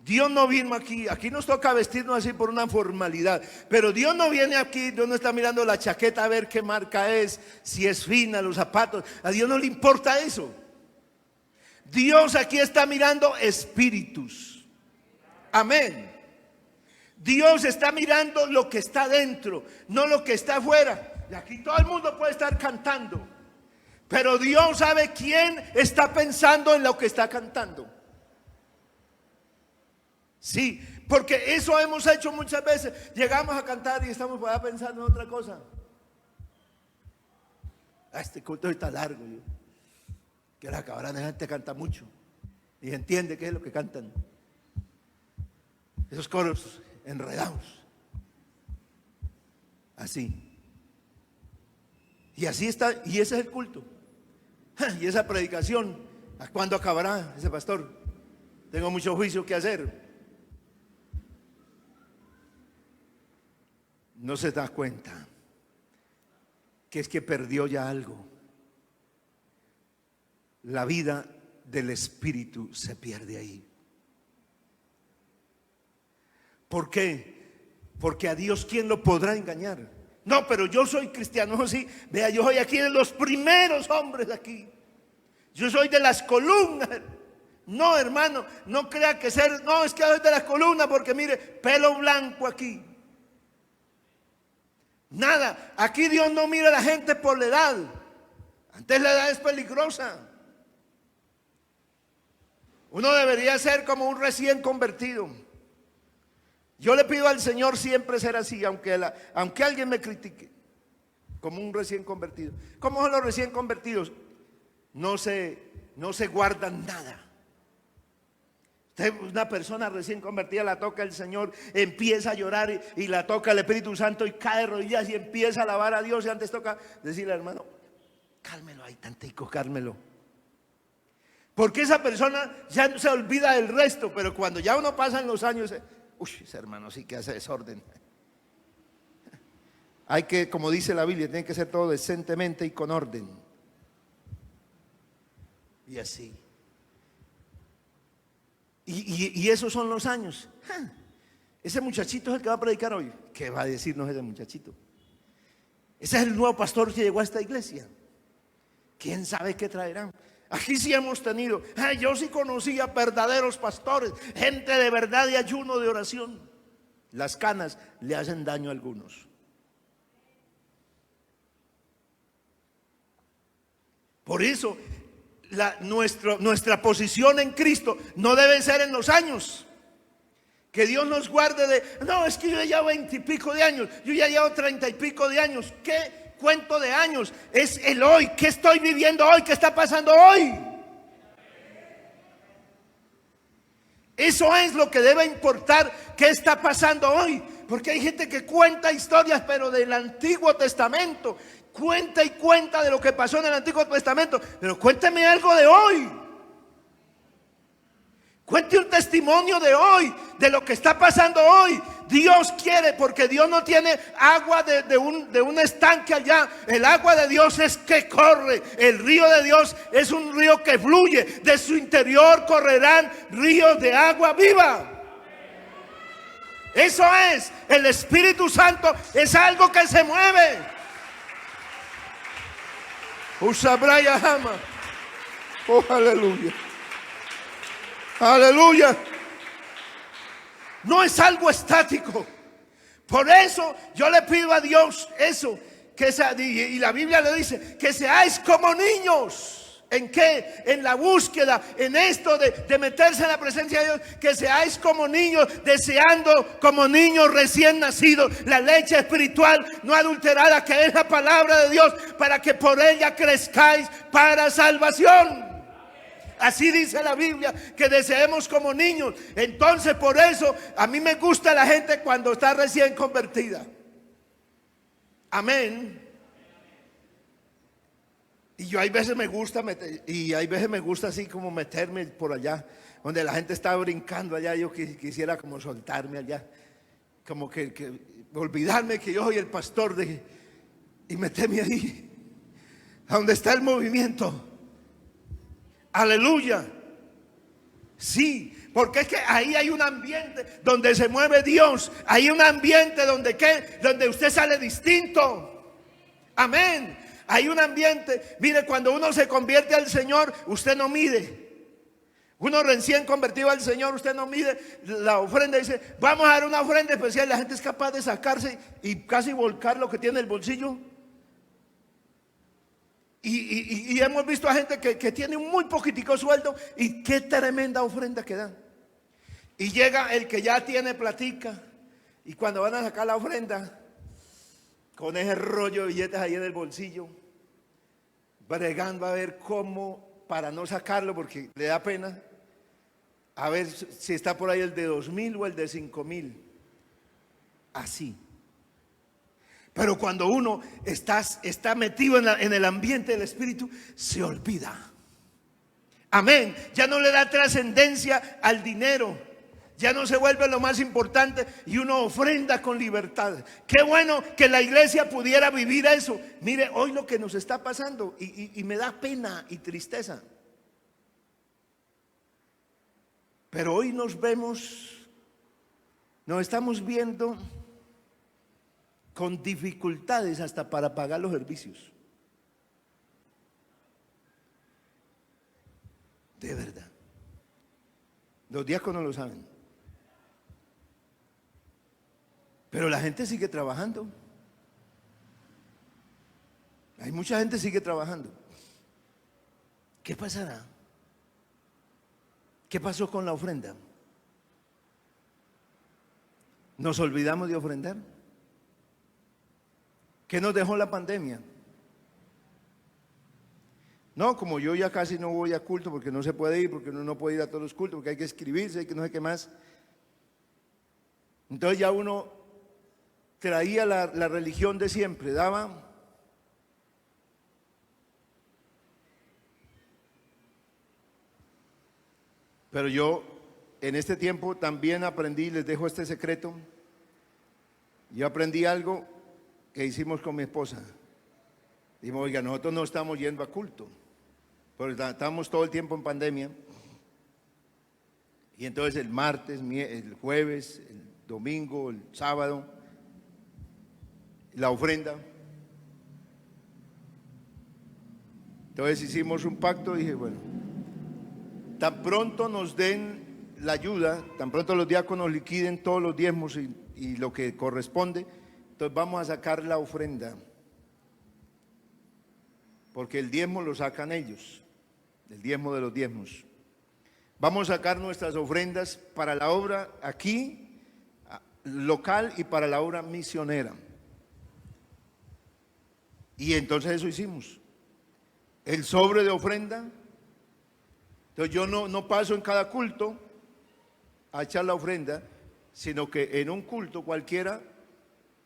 Dios no vino aquí nos toca vestirnos así por una formalidad, pero Dios no viene aquí, Dios no está mirando la chaqueta a ver qué marca es, si es fina, los zapatos. A Dios no le importa eso. Dios aquí está mirando espíritus. Amén. Dios está mirando lo que está dentro, no lo que está afuera. Y aquí todo el mundo puede estar cantando, pero Dios sabe quién está pensando en lo que está cantando. Sí, porque eso hemos hecho muchas veces. Llegamos a cantar y estamos pensando en otra cosa. Este culto está largo. Que la cabrana gente canta mucho y entiende qué es lo que cantan. Esos coros enredados. Así. Y así está, y ese es el culto. Y esa predicación, ¿a cuándo acabará ese pastor? Tengo mucho juicio que hacer. No se da cuenta que es que perdió ya algo. La vida del espíritu se pierde ahí. ¿Por qué? Porque a Dios, ¿quién lo podrá engañar? No, pero yo soy cristiano, sí. Vea, yo soy aquí de los primeros hombres aquí. Yo soy de las columnas. No, hermano, no crea que ser, no, es que soy de las columnas porque mire, pelo blanco aquí. Nada, aquí Dios no mira a la gente por la edad. Antes la edad es peligrosa. Uno debería ser como un recién convertido. Yo le pido al Señor siempre ser así, aunque alguien me critique, como un recién convertido. ¿Cómo son los recién convertidos? No se guardan nada. Una persona recién convertida la toca el Señor, empieza a llorar y la toca el Espíritu Santo y cae de rodillas y empieza a alabar a Dios. Y antes toca decirle, hermano, cálmelo ahí tantico, cálmelo. Porque esa persona ya no se olvida del resto, pero cuando ya uno pasa en los años, uy, ese hermano sí que hace desorden. Hay que, como dice la Biblia, tiene que ser todo decentemente y con orden. Y así. Y esos son los años. Ese muchachito es el que va a predicar hoy. ¿Qué va a decirnos ese muchachito? Ese es el nuevo pastor que llegó a esta iglesia. ¿Quién sabe qué traerán? Aquí sí hemos tenido. Yo sí conocía verdaderos pastores, gente de verdad, de ayuno, de oración. Las canas le hacen daño a algunos. Por eso nuestra posición en Cristo no debe ser en los años. Que Dios nos guarde de, no, es que yo ya llevo 20 y pico de años, yo ya llevo 30 y pico de años. ¿Qué cuento de años? Es el hoy. ¿Qué estoy viviendo hoy? ¿Qué está pasando hoy? Eso es lo que debe importar. ¿Qué está pasando hoy? Porque hay gente que cuenta historias, pero del Antiguo Testamento. Cuenta y cuenta de lo que pasó en el Antiguo Testamento, pero cuénteme algo de hoy. Cuente un testimonio de hoy, de lo que está pasando hoy, Dios quiere, porque Dios no tiene agua de un estanque allá. El agua de Dios es que corre. El río de Dios es un río que fluye. De su interior correrán ríos de agua viva. Eso es, el Espíritu Santo es algo que se mueve. Usabraya Hama. Oh, aleluya. Aleluya. No es algo estático. Por eso yo le pido a Dios eso, y la Biblia le dice que seáis como niños. ¿En qué? En la búsqueda, en esto de meterse en la presencia de Dios. Que seáis como niños, deseando como niños recién nacidos la leche espiritual no adulterada, que es la palabra de Dios, para que por ella crezcáis para salvación. Así dice la Biblia, que deseemos como niños. Entonces por eso a mí me gusta la gente cuando está recién convertida. Amén. Y yo hay veces me gusta así como meterme por allá, donde la gente está brincando allá. Yo quisiera como soltarme allá, como que olvidarme que yo soy el pastor y meterme ahí, donde está el movimiento. Aleluya. Sí, porque es que ahí hay un ambiente donde se mueve Dios. Hay un ambiente donde usted sale distinto. Amén. Hay un ambiente. Mire, cuando uno se convierte al Señor, usted no mide. Uno recién convertido al Señor, usted no mide la ofrenda. Dice, vamos a dar una ofrenda especial. La gente es capaz de sacarse y casi volcar lo que tiene en el bolsillo. Y hemos visto a gente que tiene un muy poquitico sueldo y qué tremenda ofrenda que dan. Y llega el que ya tiene platica, y cuando van a sacar la ofrenda, con ese rollo de billetes ahí en el bolsillo, bregando a ver cómo, para no sacarlo porque le da pena, a ver si está por ahí el de 2,000 o el de 5,000. Así. Pero cuando uno está metido en el ambiente del Espíritu, se olvida. Amén. Ya no le da trascendencia al dinero. Ya no se vuelve lo más importante y uno ofrenda con libertad. Qué bueno que la iglesia pudiera vivir eso. Mire, hoy lo que nos está pasando y me da pena y tristeza. Pero hoy nos estamos viendo con dificultades hasta para pagar los servicios. De verdad. Los diáconos lo saben. Pero la gente sigue trabajando. Hay mucha gente que sigue trabajando. ¿Qué pasará? ¿Qué pasó con la ofrenda? ¿Nos olvidamos de ofrendar? ¿Qué nos dejó la pandemia? No, como yo ya casi no voy a culto porque no se puede ir, porque uno no puede ir a todos los cultos, porque hay que escribirse, hay que no sé qué más. Entonces ya uno traía la religión de siempre, daba. Pero yo en este tiempo también aprendí, les dejo este secreto. Yo aprendí algo que hicimos con mi esposa. Dijimos, oiga, nosotros no estamos yendo a culto, porque estamos todo el tiempo en pandemia. Y entonces el martes, el jueves, el domingo, el sábado, la ofrenda. Entonces hicimos un pacto y dije, bueno, tan pronto nos den la ayuda, tan pronto los diáconos liquiden todos los diezmos y lo que corresponde, entonces vamos a sacar la ofrenda. Porque el diezmo lo sacan ellos, el diezmo de los diezmos. Vamos a sacar nuestras ofrendas para la obra aquí, local, y para la obra misionera. Y entonces eso hicimos. El sobre de ofrenda. Entonces yo no paso en cada culto a echar la ofrenda, sino que en un culto cualquiera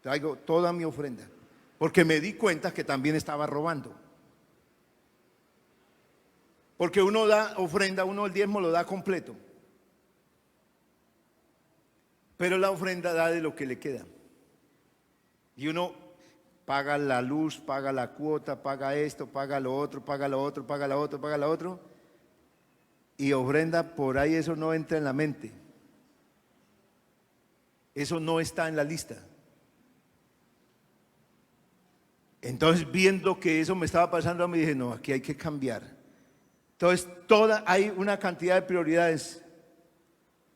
traigo toda mi ofrenda. Porque me di cuenta que también estaba robando. Porque uno da ofrenda, uno el diezmo lo da completo. Pero la ofrenda da de lo que le queda. Y uno paga la luz, paga la cuota, paga esto, paga lo otro, paga lo otro, paga lo otro, paga lo otro. Y ofrenda por ahí, eso no entra en la mente. Eso no está en la lista. Entonces, viendo que eso me estaba pasando a mí, dije, no, aquí hay que cambiar. Entonces, hay una cantidad de prioridades,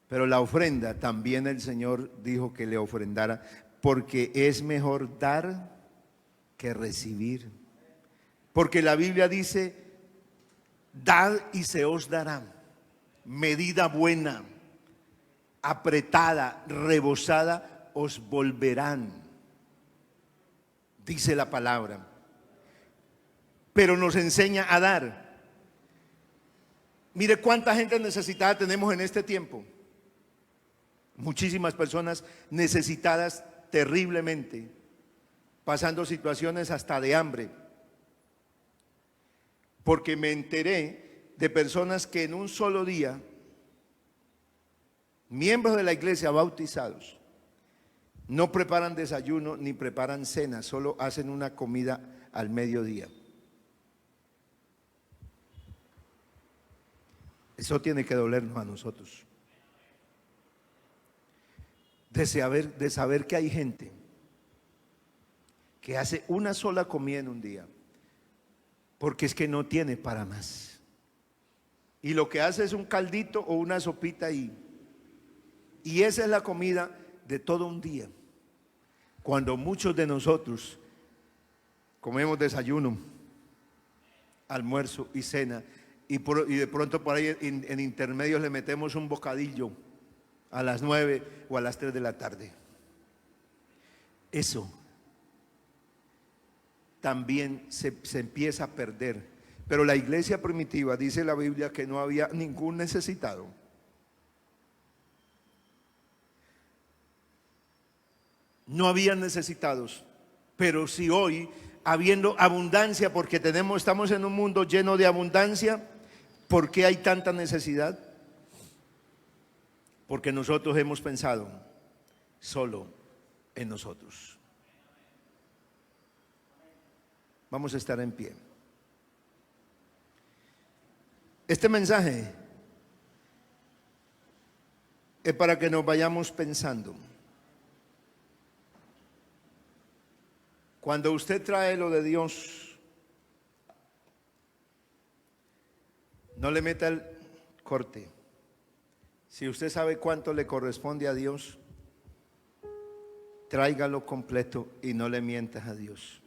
pero la ofrenda también el Señor dijo que le ofrendara, porque es mejor dar que recibir. Porque la Biblia dice, dad y se os dará, medida buena, apretada, rebosada, os volverán. Dice la palabra. Pero nos enseña a dar. Mire cuánta gente necesitada tenemos en este tiempo. Muchísimas personas necesitadas terriblemente, pasando situaciones hasta de hambre. Porque me enteré de personas que en un solo día, miembros de la iglesia bautizados, no preparan desayuno ni preparan cena, solo hacen una comida al mediodía. Eso tiene que dolernos a nosotros. De saber que hay gente que hace una sola comida en un día, porque es que no tiene para más. Y lo que hace es un caldito o una sopita y esa es la comida de todo un día. Cuando muchos de nosotros comemos desayuno, almuerzo y cena, y de pronto por ahí en intermedios le metemos un bocadillo a las 9 o a las 3 de la tarde. Eso también se empieza a perder. Pero la iglesia primitiva, dice la Biblia, que no había ningún necesitado. No había necesitados. Pero si hoy, habiendo abundancia, porque estamos en un mundo lleno de abundancia, ¿por qué hay tanta necesidad? Porque nosotros hemos pensado solo en nosotros. Vamos a estar en pie. Este mensaje es para que nos vayamos pensando. Cuando usted trae lo de Dios, no le meta el corte. Si usted sabe cuánto le corresponde a Dios, tráigalo completo y no le mientas a Dios.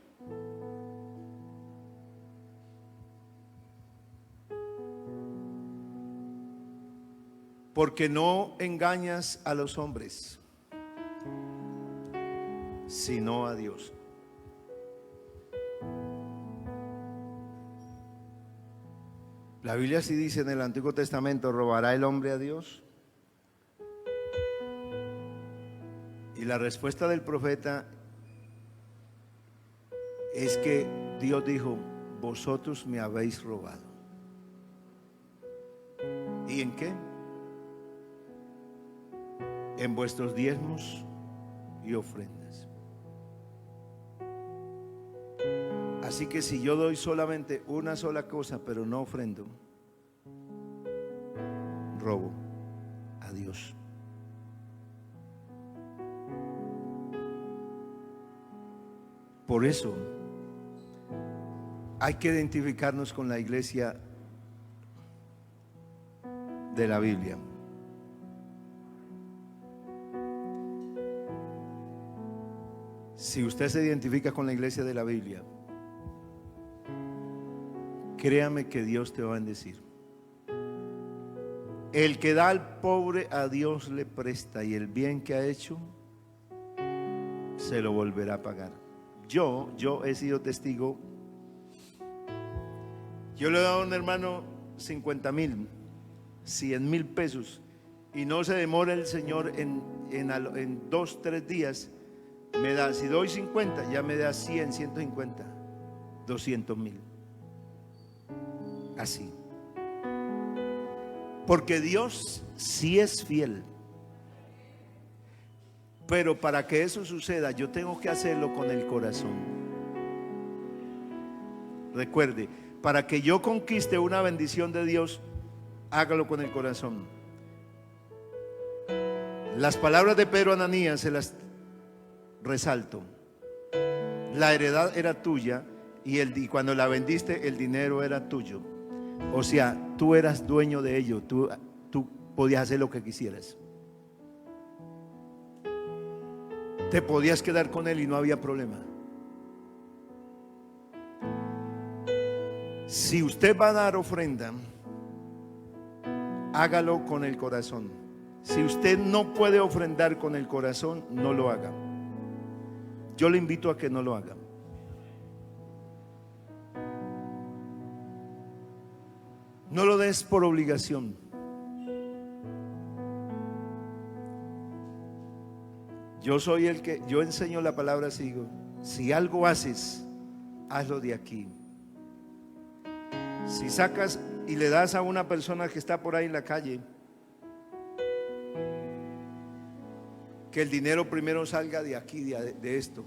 Porque no engañas a los hombres, sino a Dios. La Biblia sí dice en el Antiguo Testamento, ¿robará el hombre a Dios? Y la respuesta del profeta es que Dios dijo, vosotros me habéis robado. ¿Y en qué? En vuestros diezmos y ofrendas. Así que si yo doy solamente una sola cosa, pero no ofrendo, robo a Dios. Por eso hay que identificarnos con la iglesia de la Biblia. Si usted se identifica con la iglesia de la Biblia, créame que Dios te va a bendecir. El que da al pobre a Dios le presta, y el bien que ha hecho se lo volverá a pagar. Yo he sido testigo. Yo le he dado a un hermano 50,000, 100,000 pesos, y no se demora el Señor en 2, 3 días. Me da, si doy 50, ya me da 100, 150, 200,000. Así. Porque Dios sí es fiel. Pero para que eso suceda, yo tengo que hacerlo con el corazón. Recuerde, para que yo conquiste una bendición de Dios, hágalo con el corazón. Las palabras de Pedro a Ananías se las resalto. La heredad era tuya y cuando la vendiste, el dinero era tuyo. O sea, tú eras dueño de ello, tú podías hacer lo que quisieras. Te podías quedar con él y no había problema. Si usted va a dar ofrenda, hágalo con el corazón. Si usted no puede ofrendar con el corazón, no lo haga. Yo le invito a que no lo haga. No lo des por obligación. Yo enseño la palabra, sigo. Si algo haces, hazlo de aquí. Si sacas y le das a una persona que está por ahí en la calle, que el dinero primero salga de aquí, de esto.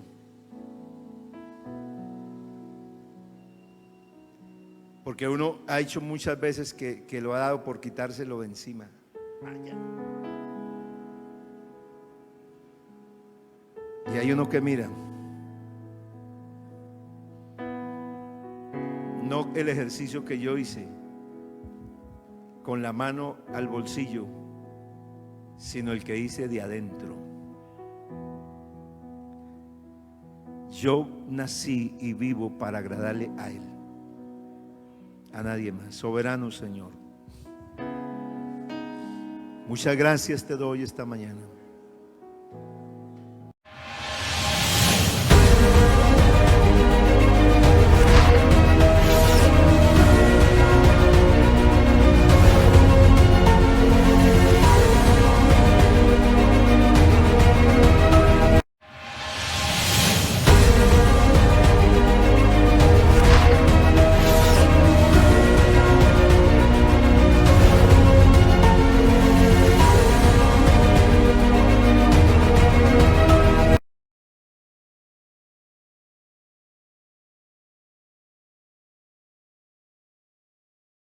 Porque uno ha hecho muchas veces que lo ha dado por quitárselo de encima. Vaya. Y hay uno que mira, no el ejercicio que yo hice con la mano al bolsillo, sino el que hice de adentro. Yo nací y vivo para agradarle a Él, a nadie más. Soberano Señor, muchas gracias te doy esta mañana.